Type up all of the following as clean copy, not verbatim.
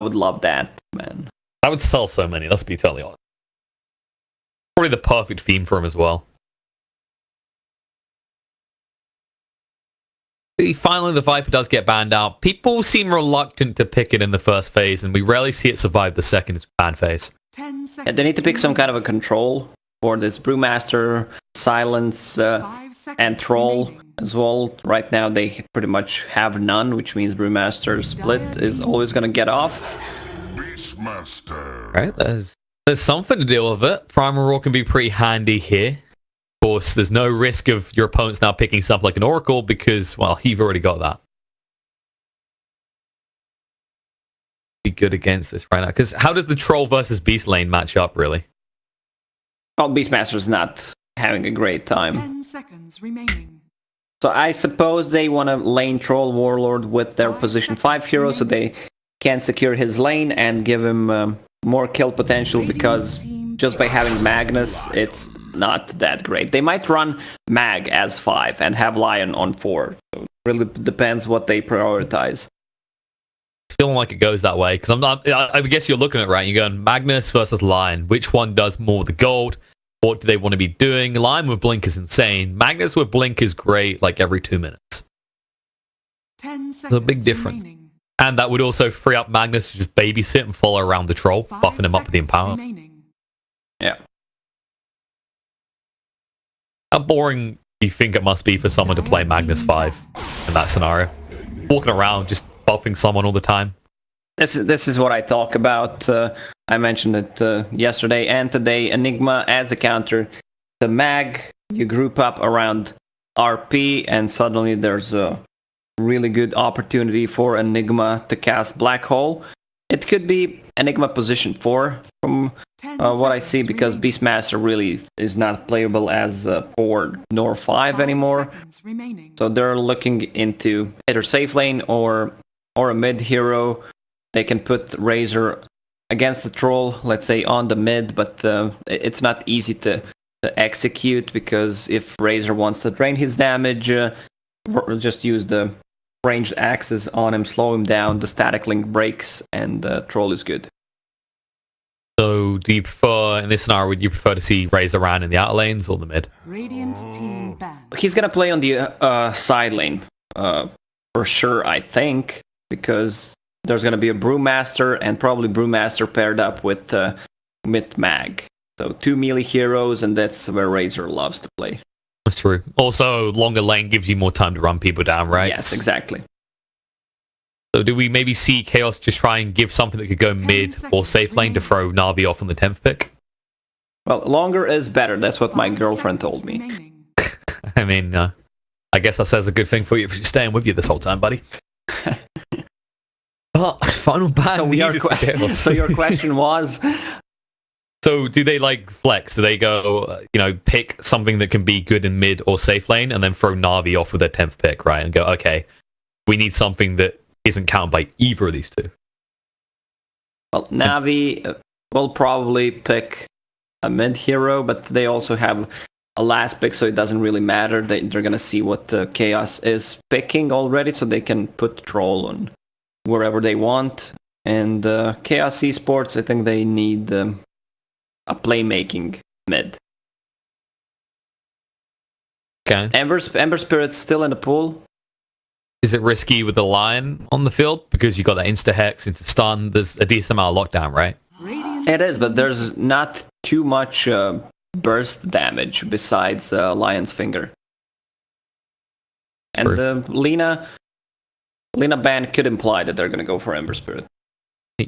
would love that, man. I would sell so many, let's be totally honest. Probably the perfect theme for him as well. Finally, the Viper does get banned out. People seem reluctant to pick it in the first phase, and we rarely see it survive the second ban phase. 10 seconds. They need to pick some kind of a control for this Brewmaster, Silence, and Troll as well. Right now, they pretty much have none, which means Brewmaster split is always going to get off. Beastmaster. Right, there's something to deal with it. Primal Roar can be pretty handy here. Of course, there's no risk of your opponents now picking something like an Oracle because, well, you've already got that. Be good against this right now. Because how does the Troll versus Beast lane match up, really? Well, Beastmaster's not having a great time. 10 seconds remaining. So I suppose they want to lane Troll Warlord with their position 5 hero so they can secure his lane and give him more kill potential, because just by having Magnus, it's not that great. They might run Mag as 5 and have Lion on 4. So it really depends what they prioritize. Feeling like it goes that way, because I guess you're looking at it, right? You're going Magnus versus Lion. Which one does more with the gold? What do they want to be doing? Lion with Blink is insane. Magnus with Blink is great, like every 2 minutes. 10 seconds. There's a big difference. Remaining. And that would also free up Magnus to just babysit and follow around the Troll, buffing him up with the empowerment. Yeah. How boring do you think it must be for someone to play Magnus 5 in that scenario? Walking around, just buffing someone all the time. This is what I talk about. I mentioned it yesterday and today. Enigma adds a counter to Mag. You group up around RP and suddenly there's a really good opportunity for Enigma to cast Black Hole. It could be Enigma position 4 from what I see, because Beastmaster really is not playable as 4 nor 5 anymore. So they're looking into either safe lane or a mid hero. They can put Razor against the Troll, let's say on the mid, but it's not easy to execute, because if Razor wants to drain his damage, just use the ranged axes on him, slow him down, the static link breaks, and Troll is good. So do you prefer, in this scenario, would you prefer to see Razor around in the outer lanes or the mid? Radiant team ban. He's gonna play on the side lane, for sure, I think, because there's gonna be a Brewmaster, and probably Brewmaster paired up with Mag. So 2 melee heroes, and that's where Razor loves to play. That's true. Also, longer lane gives you more time to run people down, right? Yes, exactly. So do we maybe see Chaos just try and give something that could go mid or safe lane to throw Na'Vi off on the 10th pick? Well, longer is better. That's what my girlfriend told me. I mean, I guess that says a good thing for you if you're staying with you this whole time, buddy. But final ban. So your question was... So do they like flex? Do they go, pick something that can be good in mid or safe lane and then throw Na'Vi off with their 10th pick, right? And go, okay, we need something that isn't counted by either of these two. Well, Na'Vi will probably pick a mid hero, but they also have a last pick, so it doesn't really matter. They're going to see what Chaos is picking already, so they can put Troll on wherever they want. And Chaos Esports, I think they need... a playmaking mid. Okay. Ember Spirit's still in the pool. Is it risky with the Lion on the field? Because you got that insta-hex, into stun. There's a decent amount of lockdown, right? It is, but there's not too much burst damage besides Lion's Finger. And Lina ban could imply that they're going to go for Ember Spirit.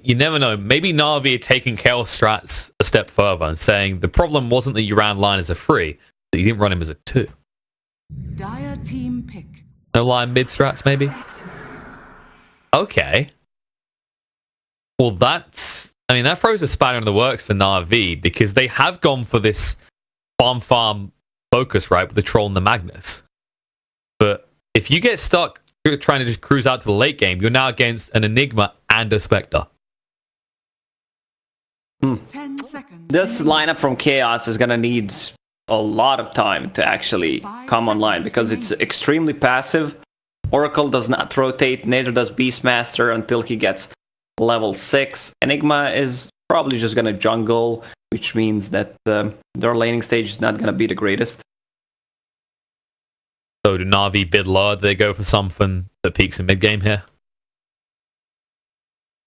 You never know. Maybe Na'Vi are taking Chaos strats a step further and saying the problem wasn't that you ran Lion as a 3, that you didn't run him as a 2. Dire team pick. No Lion mid strats, maybe? Okay. Well, that throws a spanner in the works for Na'Vi, because they have gone for this farm focus, right, with the Troll and the Magnus. But if you get stuck trying to just cruise out to the late game, you're now against an Enigma and a Spectre. 10 seconds. This lineup from Chaos is going to need a lot of time to actually come online, because it's extremely passive. Oracle does not rotate, neither does Beastmaster until he gets level 6. Enigma is probably just going to jungle, which means that their laning stage is not going to be the greatest. So do Na'Vi bid low? Do they go for something that peaks in mid game here?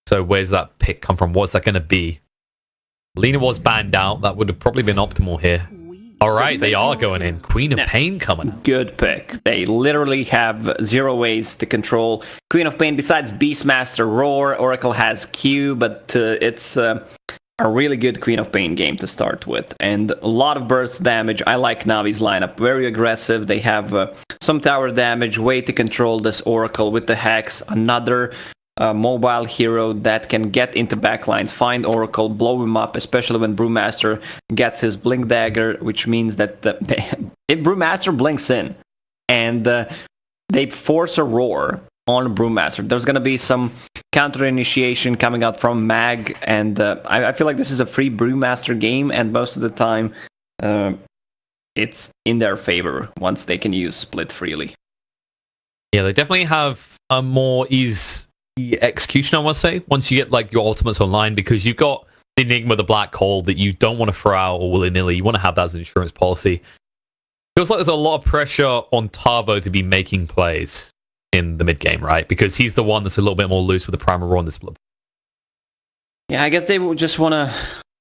So where's that pick come from? What's that going to be? Lina was banned out. That would have probably been optimal here. All right, they are going in. Queen of Pain coming. Good pick. They literally have 0 ways to control Queen of Pain besides Beastmaster Roar. Oracle has Q, but it's a really good Queen of Pain game to start with. And a lot of burst damage. I like Navi's lineup. Very aggressive. They have some tower damage, way to control this Oracle with the Hex. Another mobile hero that can get into backlines, find Oracle, blow him up, especially when Brewmaster gets his Blink Dagger, which means that if Brewmaster blinks in and they force a Roar on Brewmaster, there's going to be some counter initiation coming out from Mag, and I feel like this is a free Brewmaster game, and most of the time it's in their favor once they can use Split freely. Yeah, they definitely have a more ease execution, I want to say, once you get like your ultimates online, because you've got the Enigma, the Black Hole that you don't want to throw out or willy-nilly. You want to have that as an insurance policy. Feels like there's a lot of pressure on Tavo to be making plays in the mid game, right? Because he's the one that's a little bit more loose with the Primal Roar and the Split. Yeah, I guess they would just want to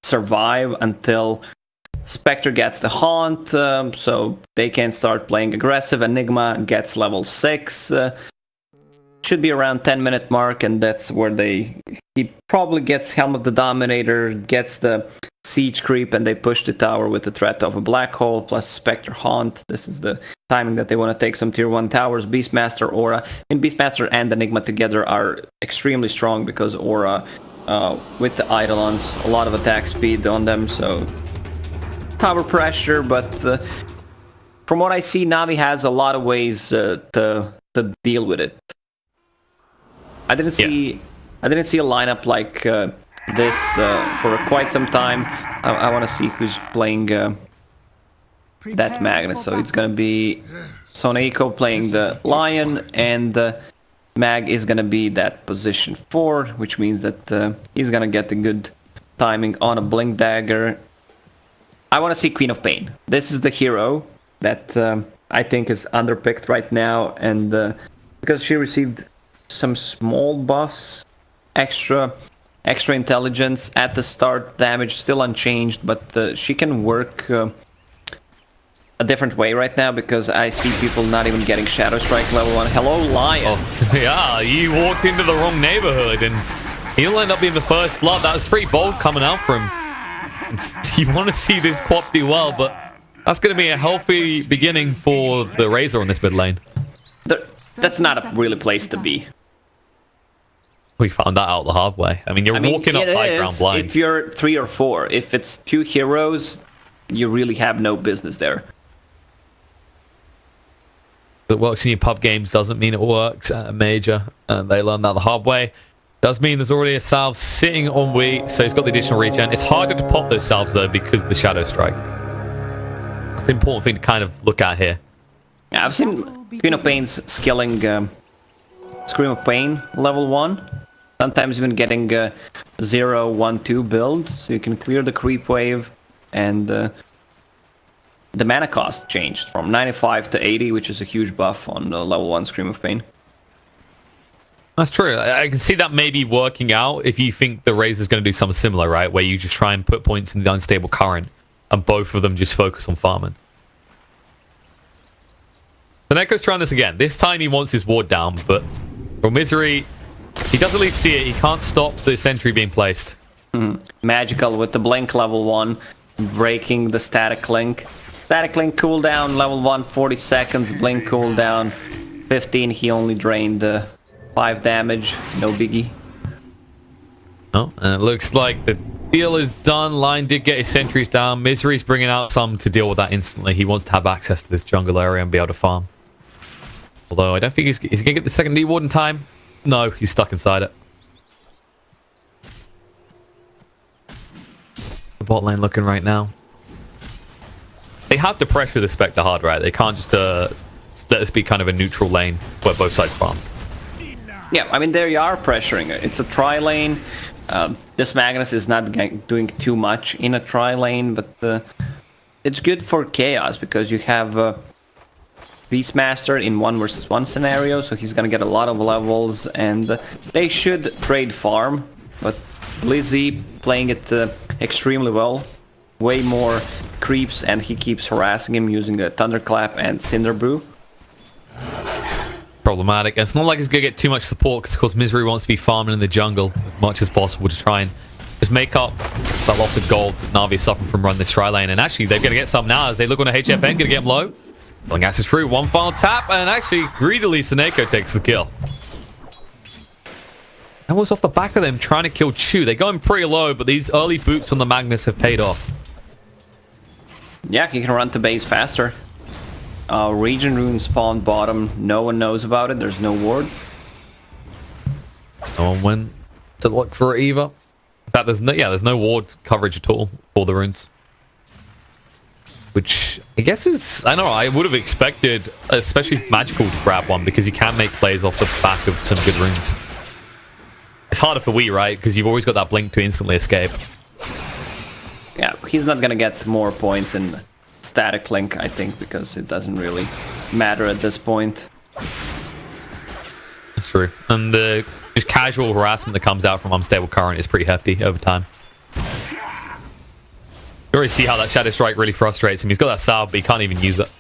survive until Spectre gets the Haunt, so they can start playing aggressive. Enigma gets level 6. Should be around 10-minute mark, and that's where he probably gets Helm of the Dominator, gets the Siege Creep, and they push the tower with the threat of a Black Hole plus Spectre Haunt. This is the timing that they want to take some tier 1 towers. Beastmaster, Aura, and Beastmaster and Enigma together are extremely strong because Aura, with the Eidolons, a lot of attack speed on them, so tower pressure, but from what I see, Navi has a lot of ways to deal with it. I didn't see a lineup like this for quite some time. I want to see who's playing that Magnus. So it's going to be Soneiko playing the Lion, and Mag is going to be that position 4, which means that he's going to get the good timing on a Blink Dagger. I want to see Queen of Pain. This is the hero that I think is underpicked right now, and because she received some small buffs, extra intelligence at the start, damage still unchanged, but she can work a different way right now because I see people not even getting Shadow Strike level 1. Hello, Lion. Oh, yeah, you walked into the wrong neighborhood and he'll end up being the first blood. That was pretty bold coming out from him. You want to see this Quap do well, but that's going to be a healthy beginning for the Razor on this mid lane. That's not a really place to be. We found that out the hard way. I mean, you're walking up high ground blind. If you're 3 or 4, if it's 2 heroes, you really have no business there. It works in your pub games doesn't mean it works at a major, and they learned that the hard way. Does mean there's already a salve sitting on Wii, so he's got the additional regen. It's harder to pop those salves though because of the Shadow Strike. That's the important thing to kind of look at here. Yeah, I've seen Queen of Pain's skilling Scream of Pain level 1. Sometimes even getting 0, 1, 2 build, so you can clear the creep wave, and the mana cost changed from 95 to 80, which is a huge buff on level 1 Scream of Pain. That's true. I can see that maybe working out if you think the Razor's going to do something similar, right? Where you just try and put points in the unstable current, and both of them just focus on farming. The Neko's trying this again. This time he wants his ward down, but from Misery, he does at least see it. He can't stop the sentry being placed. Magical with the Blink level 1, breaking the Static Link. Static Link cooldown level 1, 40 seconds. Blink cooldown 15. He only drained 5 damage. No biggie. Oh, and it looks like the deal is done. Lion did get his sentries down. Misery's bringing out some to deal with that instantly. He wants to have access to this jungle area and be able to farm. Although I don't think he's going to get the second D ward in time. No, he's stuck inside it. The bot lane looking right now. They have to pressure the Spectre hard, right? They can't just let this be kind of a neutral lane where both sides farm. Yeah, I mean, they are pressuring it. It's a tri-lane. This Magnus is not doing too much in a tri-lane, but it's good for Chaos because you have Beastmaster in 1 versus 1 scenario, so he's gonna get a lot of levels, and they should trade farm, but Blizzy playing it extremely well. Way more creeps, and he keeps harassing him using a Thunderclap and Cinderbrew. Problematic. It's not like he's going to get too much support because, of course, Misery wants to be farming in the jungle as much as possible to try and just make up that loss of gold that Na'Vi is suffering from running this tri-lane. And actually, they're going to get some now as they look on a HFN, going to get him low. Pulling access through, one final tap, and actually, greedily, Seneko takes the kill. That was off the back of them trying to kill Chu. They go in pretty low, but these early boots on the Magnus have paid off. Yeah, he can run to base faster. Region rune spawned bottom. No one knows about it. There's no ward. No one went to look for it either. In fact, there's no ward coverage at all for the runes. Which I guess is, I don't know, I would have expected, especially Magical to grab one because you can make plays off the back of some good runes. It's harder for Wii, right? Because you've always got that blink to instantly escape. Yeah, he's not gonna get more points in Static Link, I think, because it doesn't really matter at this point. That's true. And the just casual harassment that comes out from Unstable Current is pretty hefty over time. You already see how that Shadow Strike really frustrates him. He's got that salve, but he can't even use it.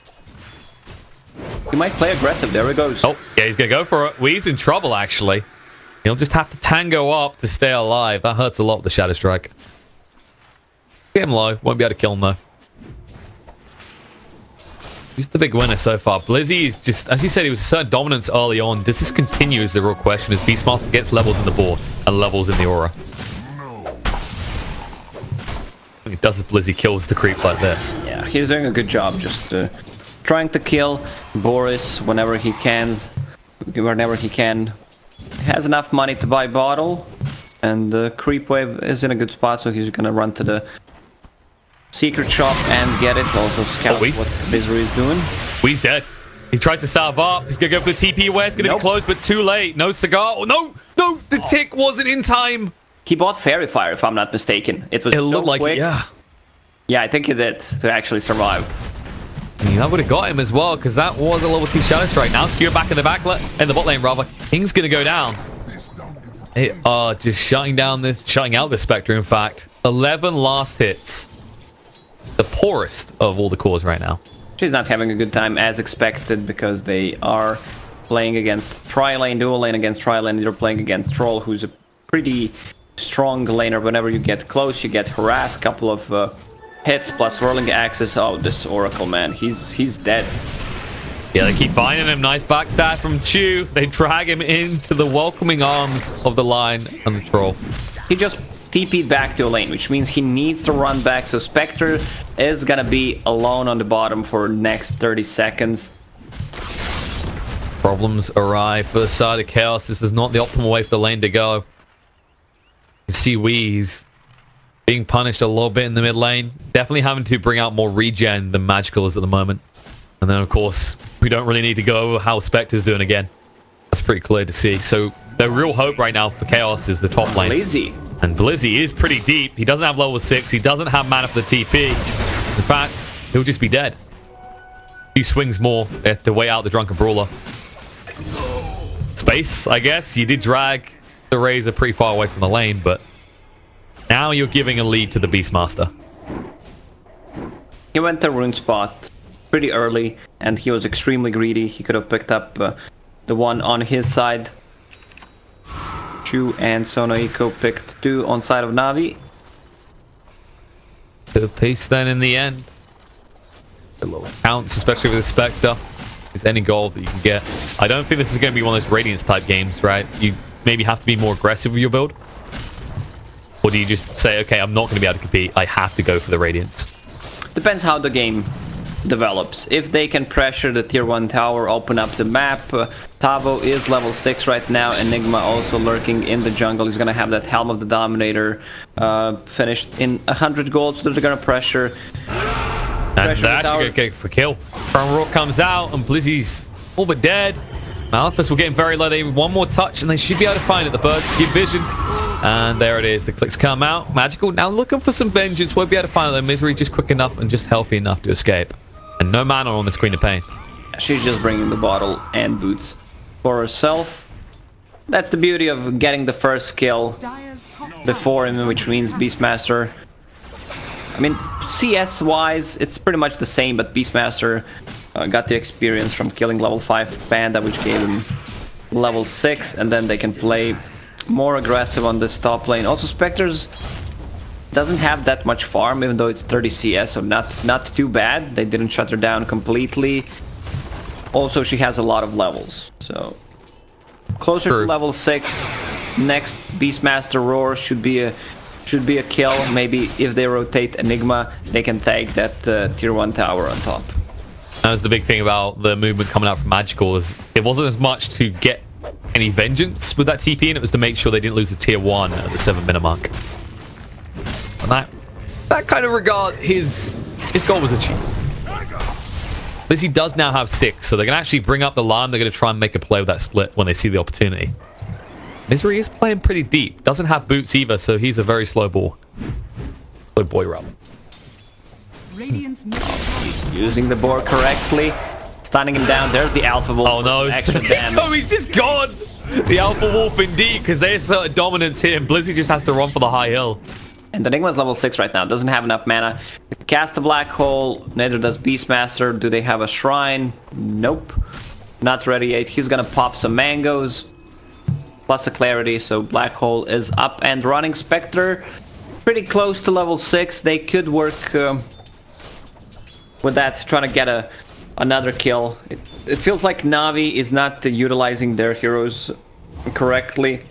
He might play aggressive. There he goes. Oh, yeah, he's going to go for it. Wee's in trouble, actually. He'll just have to tango up to stay alive. That hurts a lot with the Shadow Strike. Get him low. Won't be able to kill him, though. Who's the big winner so far? Blizzy is just, as you said, he was a certain dominance early on. Does this continue is the real question as Beastmaster gets levels in the board and levels in the aura. It does if Blizzy kills the creep like this. Yeah, he's doing a good job just trying to kill Boris whenever he can. He has enough money to buy bottle, and the creep wave is in a good spot, so he's gonna run to the secret shop and get it. Also scout what Misery is doing. Wee's dead. He tries to salve up. He's gonna go for the TP away. It's gonna be close, but too late. No cigar. Oh, no! The tick wasn't in time. He bought Fairy Fire, if I'm not mistaken. It was so looked quick. Yeah. Yeah, I think he did to actually survive. I mean, that would have got him as well, because that was a level 2 Shadow Strike. Now Skewer back in the bot lane, rather. King's gonna go down. They are just shutting out the Spectre, in fact. 11 last hits. The poorest of all the cores right now. She's not having a good time as expected because they are playing against tri-lane, dual lane against tri-lane. They're playing against Troll, who's a pretty strong laner. Whenever you get close, you get harassed. Couple of hits plus whirling axis. Oh, this Oracle, man, he's dead. Yeah, they keep finding him. Nice backstab from Chu. They drag him into the welcoming arms of the line and the Troll. He just TP'd back to a lane, which means he needs to run back, so Spectre is gonna be alone on the bottom for the next 30 seconds. Problems arrive for the side of Chaos. This is not the optimal way for the lane to go. You see Wee's being punished a little bit in the mid lane. Definitely having to bring out more regen than Magical is at the moment. And then, of course, we don't really need to go over how Spectre's doing again. That's pretty clear to see. So the real hope right now for Chaos is the top lane. Blizzy. And Blizzy is pretty deep. He doesn't have level 6. He doesn't have mana for the TP. In fact, he'll just be dead. He swings more at the way out the Drunken Brawler. Space, I guess. You did drag the Razor pretty far away from the lane, but now you're giving a lead to the Beastmaster. He went to rune spot pretty early, and he was extremely greedy. He could have picked up the one on his side. Chu and Sonoiko picked 2 on side of Na'Vi. Bit of peace then in the end. A little counts, especially with the Spectre. Is any gold that you can get. I don't think this is going to be one of those Radiance type games, right? You maybe have to be more aggressive with your build. Or do you just say, okay, I'm not going to be able to compete. I have to go for the Radiance. Depends how the game develops. If they can pressure the tier 1 tower, open up the map. Tavo is level 6 right now. Enigma also lurking in the jungle. He's gonna have that Helm of the Dominator finished in 100 gold, so they're gonna pressure. And they're actually gonna go for kill. From Rook comes out and Blizzy's all but dead. Malphus will get very low. They need one more touch and they should be able to find it. The birds give vision. And there it is. The clicks come out. Magical now looking for some vengeance. Won't be able to find the Misery just quick enough and just healthy enough to escape. And no mana on the Queen of Pain. She's just bringing the bottle and boots for herself. That's the beauty of getting the first kill before him, which means Beastmaster. I mean, CS-wise, it's pretty much the same, but Beastmaster got the experience from killing level 5 Panda, which gave him level 6, and then they can play more aggressive on this top lane. Also, Spectres doesn't have that much farm, even though it's 30 CS, so not too bad. They didn't shut her down completely. Also, she has a lot of levels, so closer to level 6. Next Beastmaster Roar should be a kill. Maybe if they rotate Enigma, they can take that tier 1 tower on top. That was the big thing about the movement coming out from Magical, is it wasn't as much to get any vengeance with that TP, and it was to make sure they didn't lose the tier 1 at the 7-minute mark. And that kind of regard, his goal was achieved. Lizzie does now have 6, so they can actually bring up the line. They're going to try and make a play with that split when they see the opportunity. Misery is playing pretty deep. Doesn't have boots either, so he's a very slow ball. Slow boy route. Using the board correctly, stunning him down. There's the Alpha Wolf. Oh no, extra damage. Oh, he's just gone. The Alpha Wolf indeed, because there's dominance here, and Blizzy just has to run for the high hill. And Enigma's level 6 right now, doesn't have enough mana. Cast a Black Hole, neither does Beastmaster. Do they have a Shrine? Nope. Not ready yet. He's gonna pop some mangoes, plus a Clarity, so Black Hole is up and running. Spectre, pretty close to level 6. They could work with that, trying to get another kill. It feels like Na'Vi is not utilizing their heroes correctly.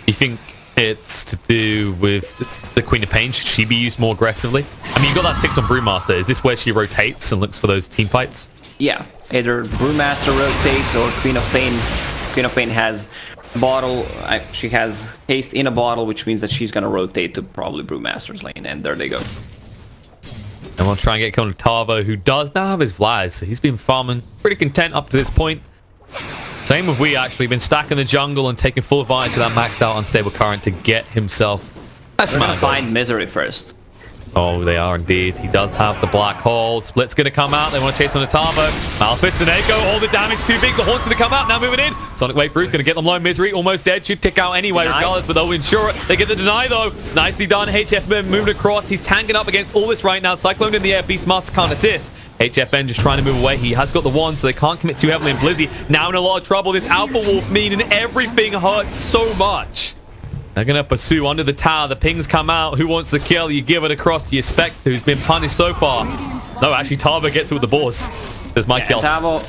You think it's to do with the Queen of Pain? Should she be used more aggressively? I mean, you got that 6 on Brewmaster. Is this where she rotates and looks for those team fights? Yeah, either Brewmaster rotates or Queen of Pain. Queen of Pain has bottle. She has haste in a bottle, which means that she's gonna rotate to probably Brewmaster's lane, and there they go. And we'll try and get Conan Tavo, who does now have his Vlad, so he's been farming pretty content up to this point. Same with we actually, been stacking the jungle and taking full advantage of that maxed out unstable current to get himself. That's gonna find Misery first. Oh, they are indeed. He does have the black hole. Split's going to come out. They want to chase on the Tavo. Malphus and Echo. All the damage too big. The Haun's going to come out. Now moving in. Sonic Wave through. Going to get them low. Misery almost dead. Should tick out anyway regardless, but they'll ensure it. They get the deny though. Nicely done. HFN moving across. He's tanking up against all this right now. Cyclone in the air. Beastmaster can't assist. HFN just trying to move away. He has got the wand, so they can't commit too heavily. And Blizzy now in a lot of trouble. This Alpha Wolf meaning everything hurts so much. They're going to pursue under the tower. The pings come out. Who wants the kill? You give it across to your Spectre, who's been punished so far. No, actually, Tavo gets it with the boars. There's my kill. Tavo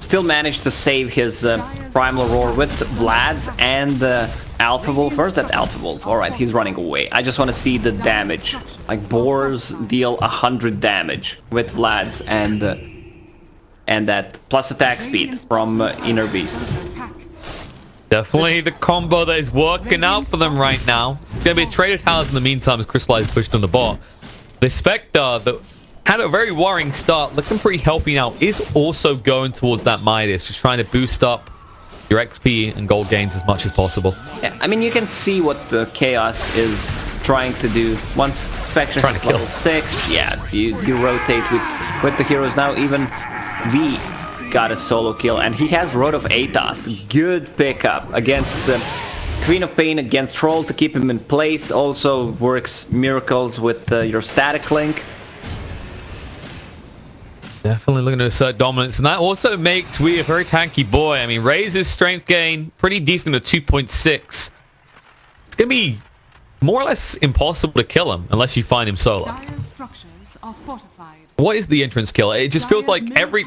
still managed to save his Primal Roar with Vlad's and Alpha Wolf. First, that Alpha Wolf. Alright, he's running away. I just want to see the damage. Like, boars deal 100 damage with Vlad's and that plus attack speed from Inner Beast. Definitely the combo that is working out for them right now. It's going to be a Trader Towers in the meantime as Crystallize pushed on the bot. The Spectre that had a very worrying start, looking pretty healthy now, is also going towards that Midas, just trying to boost up your XP and gold gains as much as possible. Yeah, I mean, you can see what the Chaos is trying to do. Once Spectre is level 6, yeah, you rotate with the heroes now. Even V got a solo kill, and he has Road of Atos. Good pickup against the Queen of Pain, against Troll to keep him in place. Also works miracles with your static link. Definitely looking to assert dominance, and that also makes we a very tanky boy. I mean, raises strength gain pretty decent at 2.6. It's gonna be more or less impossible to kill him unless you find him solo. What is the entrance kill? It just feels like every...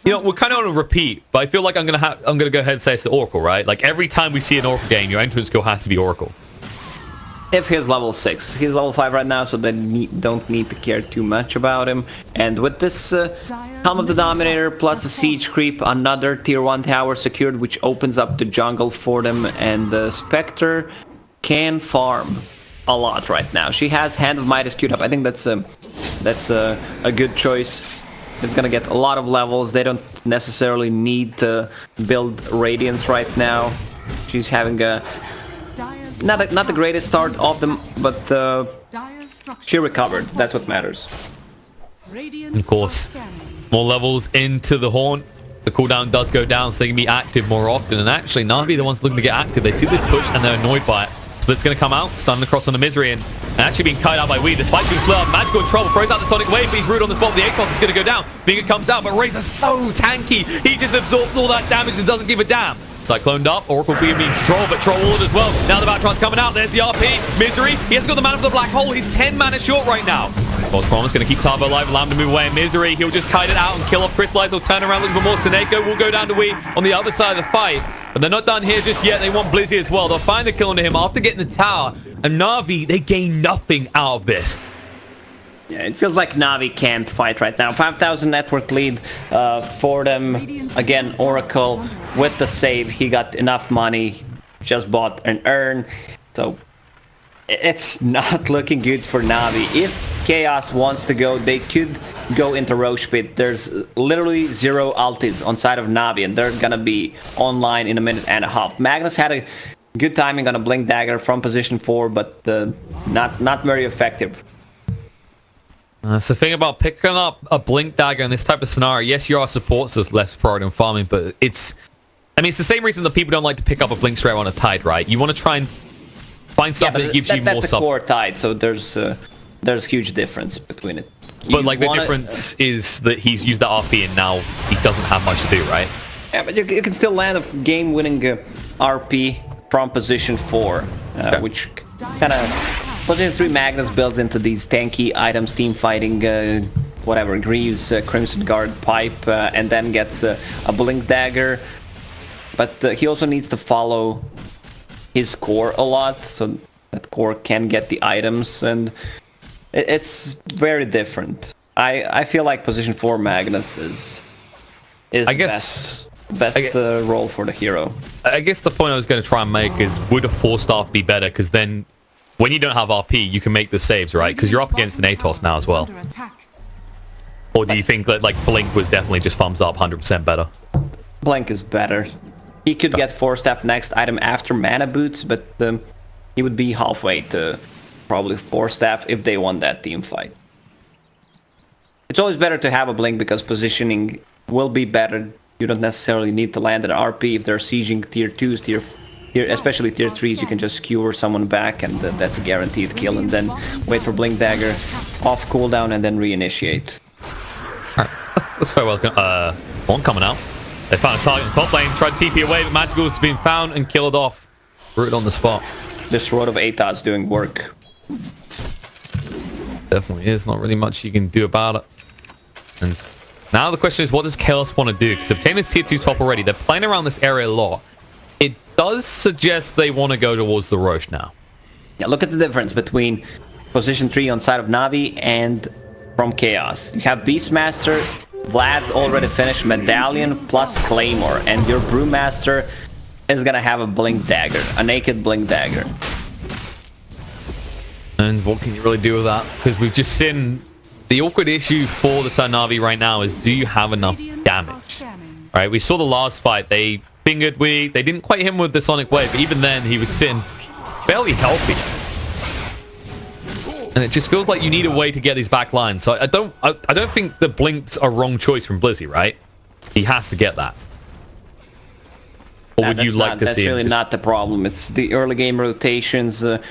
You know, we're kind of on a repeat, but I feel like I'm gonna go ahead and say it's the Oracle, right? Like every time we see an Oracle game, your entrance skill has to be Oracle. If he's level 6. He's level 5 right now, so they don't need to care too much about him. And with this Helm of the Dominator plus a Siege Creep, another tier 1 tower secured, which opens up the jungle for them, and the Spectre can farm a lot right now. She has Hand of Midas queued up. I think that's a good choice. is gonna get a lot of levels. They don't necessarily need to build Radiance right now. She's having a not the greatest start of them, but she recovered. That's what matters. Of course, more levels into the Horn. The cooldown does go down, so they can be active more often. And actually, Na'Vi, the ones looking to get active, they see this push and they're annoyed by it. Split's going to come out, stunned across on the Misery, and actually being kited out by Weed. Despite being split up, Magical in trouble, throws out the Sonic Wave, but he's rude on the spot. The Atos is going to go down. Finger comes out, but Razor's so tanky. He just absorbs all that damage and doesn't give a damn. Cycloned up, Oracle being in control, but Troll ordered as well. Now the Backtrun's coming out, there's the RP. Misery, he hasn't got the mana for the Black Hole. He's 10 mana short right now. False Promise going to keep Tavo alive, allow him to move away in Misery. He'll just kite it out and kill off Crystallize. He'll turn around looking for more. Seneko will go down to Wee on the other side of the fight. But they're not done here just yet. They want Blizzy as well. They'll find the kill onto him after getting the tower. And Na'Vi, they gain nothing out of this. Yeah, it feels like Na'Vi can't fight right now. 5,000 network lead for them. Again, Oracle with the save. He got enough money. Just bought an urn. So it's not looking good for Na'Vi. If Chaos wants to go, they could go into Roche Pit. There's literally 0 ultis on side of Na'Vi, and they're gonna be online in a minute and a half. Magnus had a good timing on a Blink Dagger from position 4, but not very effective. That's the thing about picking up a Blink Dagger in this type of scenario. Yes, you are supports as less priority on farming, but it's the same reason that people don't like to pick up a Blink straight on a Tide, right? You want to try and find something that gives you more That's a core Tide, so there's huge difference between it. But like the difference is that he's used that RP and now he doesn't have much to do, right? Yeah, but you can still land a game-winning RP from position 4, which kind of... Position 3 Magnus builds into these tanky items, team fighting, whatever, Greaves, Crimson Guard, Pipe, and then gets a Blink Dagger. But he also needs to follow his core a lot, so that core can get the items, and it's very different. I feel like position 4 Magnus is the best role for the hero. I guess the point I was going to try and make is, would a 4-staff be better? Because then when you don't have RP, you can make the saves, right? Because you're up against an Atos now as well. Or do you think that like Blink was definitely just thumbs up 100% better? Blink is better. He could get 4-staff next item after Mana Boots, but he would be halfway to probably 4-staff if they won that team fight. It's always better to have a Blink because positioning will be better. You don't necessarily need to land an RP if they're sieging tier 2s, especially tier 3s. You can just skewer someone back and that's a guaranteed kill, and then wait for Blink Dagger off cooldown and then reinitiate. Alright, that's very well. One coming out. They found a target in top lane, tried to TP away, but Magical's been found and killed off. Rooted on the spot. This Sword of Atos doing work. Definitely is. Not really much you can do about it. And now the question is, what does Chaos want to do? Because obtain this tier 2 top already. They're playing around this area a lot. It does suggest they want to go towards the Roche now. Yeah, look at the difference between position 3 on side of Na'Vi and from Chaos. You have Beastmaster, Vlad's already finished Medallion plus Claymore, and your Brewmaster is gonna have a Blink Dagger, a naked Blink Dagger. And what can you really do with that? Because we've just seen the awkward issue for the Sun Na'Vi right now is, do you have enough damage? Right, we saw the last fight, they fingered Wee, they didn't quite hit him with the Sonic Wave, but even then he was sitting fairly healthy. And it just feels like you need a way to get these back lines. So I don't think the Blink's a wrong choice from Blizzy, right? He has to get that. Or would you like to see him? That's really not the problem. It's the early game rotations that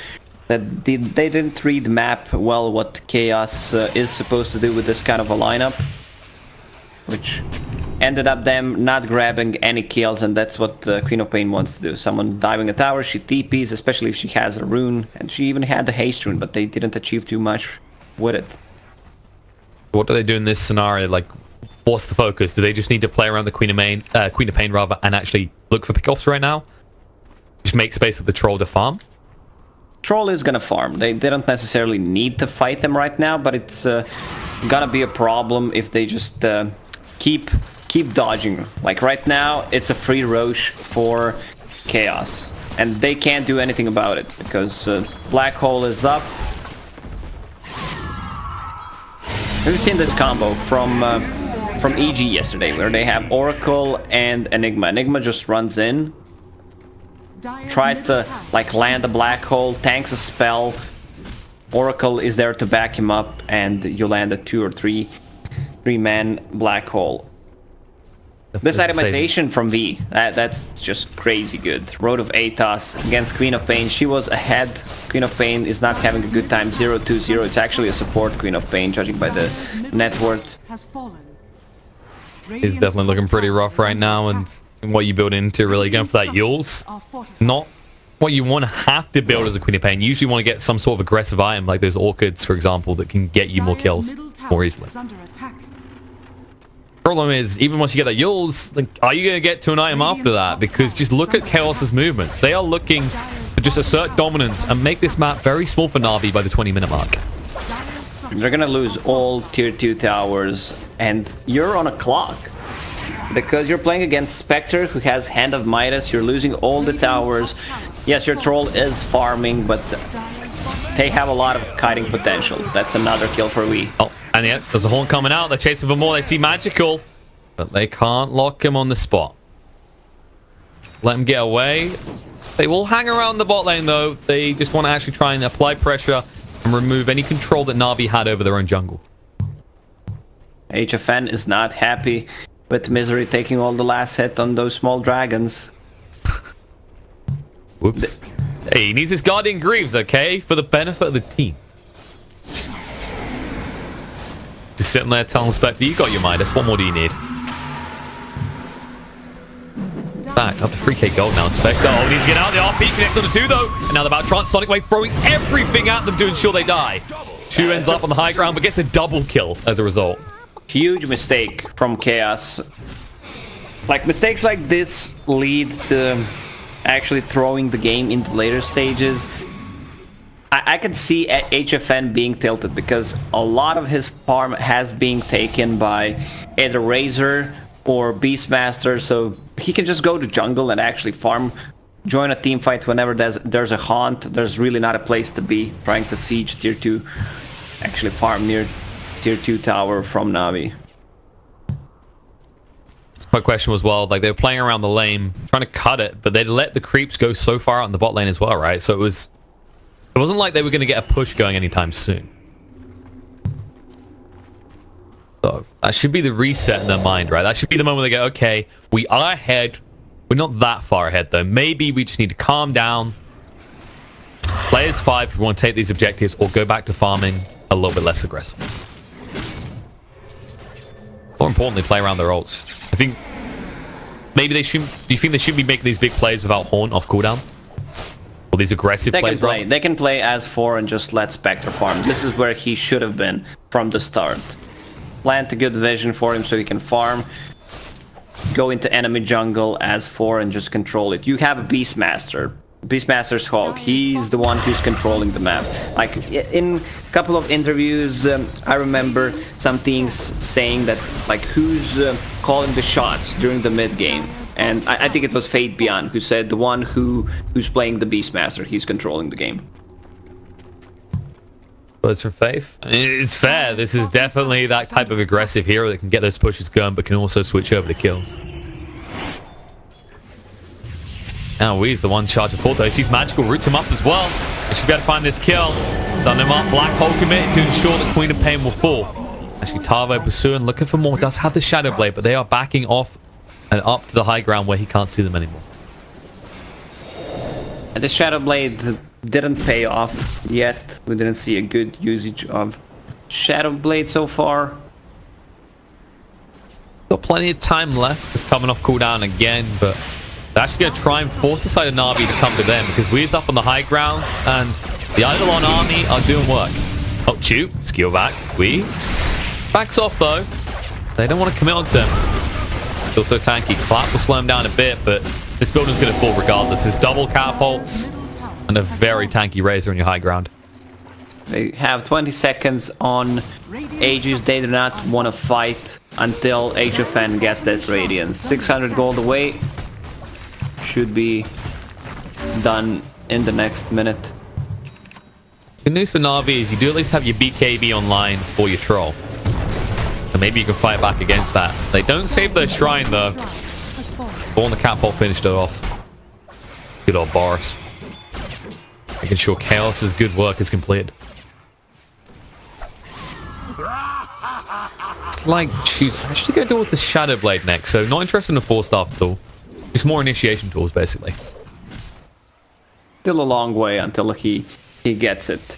they didn't read the map well what Chaos is supposed to do with this kind of a lineup, which ended up them not grabbing any kills, and that's what Queen of Pain wants to do. Someone diving a tower, she TPs, especially if she has a rune, and she even had the haste rune, but they didn't achieve too much with it. What do they do in this scenario? Like, what's the focus? Do they just need to play around the Queen of Pain rather, and actually look for pickoffs right now? Just make space for the Troll to farm? Troll is gonna farm. They don't necessarily need to fight them right now, but it's gonna be a problem if they just keep dodging. Like right now, it's a free Roche for Chaos, and they can't do anything about it because Black Hole is up. We've seen this combo from from EG yesterday, where they have Oracle and Enigma. Enigma just runs in, tries to like land a black hole, tanks a spell. Oracle is there to back him up, and you land a 2 or 3-man black hole. This itemization from V, that's just crazy good. Road of Atos against Queen of Pain. She was ahead. Queen of Pain is not having a good time. 0-2-0. It's actually a support Queen of Pain, judging by the net worth. It's definitely looking pretty rough right now, and what you build into really going for that Yules. Not what you want to have to build as a Queen of Pain. You usually want to get some sort of aggressive item, like those Orchids, for example, that can get you more kills more easily. Problem is, even once you get that Yules, like, are you going to get to an item after that? Because just look at Chaos's movements. They are looking to just assert dominance and make this map very small for Na'Vi by the 20-minute mark. They're going to lose all tier 2 towers, and you're on a clock. Because you're playing against Spectre, who has Hand of Midas. You're losing all the towers. Yes, your troll is farming, but they have a lot of kiting potential. That's another kill for Wii. Oh, and yeah, there's a horn coming out. They're chasing for more. They see Magical, but they can't lock him on the spot. Let him get away. They will hang around the bot lane, though. They just want to actually try and apply pressure and remove any control that Na'Vi had over their own jungle. HFN is not happy with Misery taking all the last hit on those small dragons. Whoops. Hey, he needs his Guardian Greaves, okay? For the benefit of the team. Just sitting there telling Spectre, you got your Midas. What more do you need? Back up to 3k gold now. Spectre, oh, needs to get out. The RP connects on the 2, though. And now they're about Transonic Wave, throwing everything at them to ensure they die. 2 ends up on the high ground, but gets a double kill as a result. Huge mistake from Chaos. Like, mistakes like this lead to actually throwing the game into later stages. I can see HFN being tilted because a lot of his farm has been taken by either Razor or Beastmaster, so he can just go to jungle and actually farm, join a team fight whenever there's a haunt. There's really not a place to be trying to siege tier 2, actually farm near tier 2 tower from Na'Vi. My question was, well, like, they were playing around the lane, trying to cut it, but they'd let the creeps go so far out in the bot lane as well, right? So it wasn't like they were going to get a push going anytime soon. So that should be the reset in their mind, right? That should be the moment they go, okay, we are ahead. We're not that far ahead, though. Maybe we just need to calm down, play as 5 if we want to take these objectives, or go back to farming a little bit less aggressive. More importantly, play around their ults. I think maybe they should. Do you think they should be making these big plays without Horn off cooldown? Or these aggressive plays? They can play as 4 and just let Spectre farm. This is where he should have been from the start. Plant a good vision for him so he can farm. Go into enemy jungle as 4 and just control it. You have a Beastmaster. Beastmaster's Hawk. He's the one who's controlling the map. Like, in a couple of interviews, I remember some teams saying that, like, who's calling the shots during the mid game. And I think it was Fate Beyond who said the one who's playing the Beastmaster, he's controlling the game. Words from Faith. I mean, it's fair. This is definitely that type of aggressive hero that can get those pushes going, but can also switch over to kills. Now Wee's the one charge of port though. He sees Magical, roots him up as well. They should be able to find this kill. Done him up. Black Hole commit to ensure that Queen of Pain will fall. Actually, Tavo pursuing, looking for more. Does have the Shadow Blade, but they are backing off and up to the high ground where he can't see them anymore. The Shadow Blade didn't pay off yet. We didn't see a good usage of Shadow Blade so far. Got plenty of time left. Just coming off cooldown again, but they're actually going to try and force the side of Na'Vi to come to them because Wee's up on the high ground and the Eidolon army are doing work. Oh, Chew, skill back. Wee backs off though. They don't want to commit onto him. Still so tanky. Clap will slow him down a bit, but this building's going to fall regardless. There's double catapults and a very tanky Razor on your high ground. They have 20 seconds on Aegis. They do not want to fight until HFN gets that Radiance. 600 gold away. Should be done in the next minute. Good news for Na'Vi is you do at least have your BKB online for your troll. And maybe you can fight back against that. They don't save their shrine though. Born the catapult finished it off. Good old Boris. Making sure Chaos's good work is completed. It's like choose. I'm actually going towards the Shadow Blade next, so not interested in the 4-star tool. Just more initiation tools, basically. Still a long way until he gets it.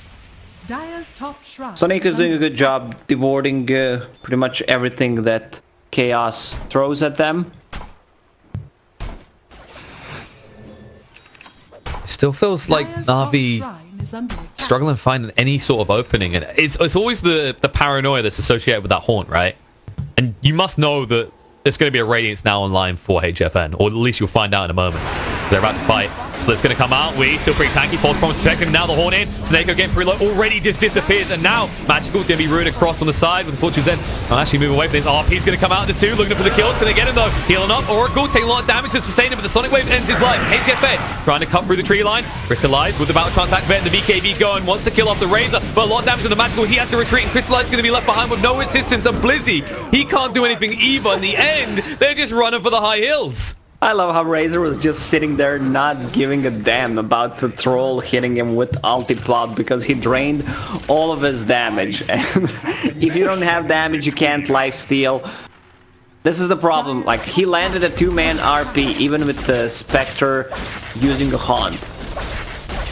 Dire's top shrine. Sonic is doing a good job devouring pretty much everything that Chaos throws at them. Still feels like Na'Vi struggling finding any sort of opening, and it's always the paranoia that's associated with that haunt, right? And you must know that there's going to be a Radiance now online for HFN, or at least you'll find out in a moment. They're about to fight. Split's going to come out. Wee still pretty tanky. False Promise protecting him. Now the horn in. Snake getting pretty low. Already just disappears. And now Magical's going to be ruined across on the side with Fortune's End. I'll actually move away from this. RP's going to come out into 2. Looking for the kills. Going to get him though. Healing up. Oracle taking a lot of damage to sustain him. But the Sonic Wave ends his life. HFN trying to cut through the tree line. Crystallize with the Battle Trance activating. The BKB going. Wants to kill off the Razor. But a lot of damage on the Magical. He has to retreat. And Crystallize is going to be left behind with no assistance. And Blizzy, he can't do anything either. In the end, they're just running for the high hills. I love how Razor was just sitting there not giving a damn about the troll hitting him with ulti-plot because he drained all of his damage. And if you don't have damage, you can't lifesteal. This is the problem. Like, he landed a 2-man RP even with the Spectre using a Haunt.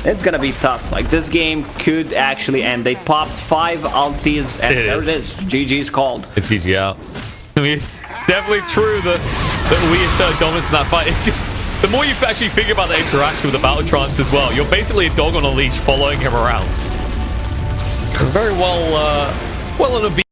It's gonna be tough. Like, this game could actually end. They popped 5 ultis and there it is. GG's called. It's GG out. I mean, it's definitely true that we are so dominant in that fight. It's just, the more you actually figure about the interaction with the Battle Trance as well, you're basically a dog on a leash following him around. Very well, well on a beat.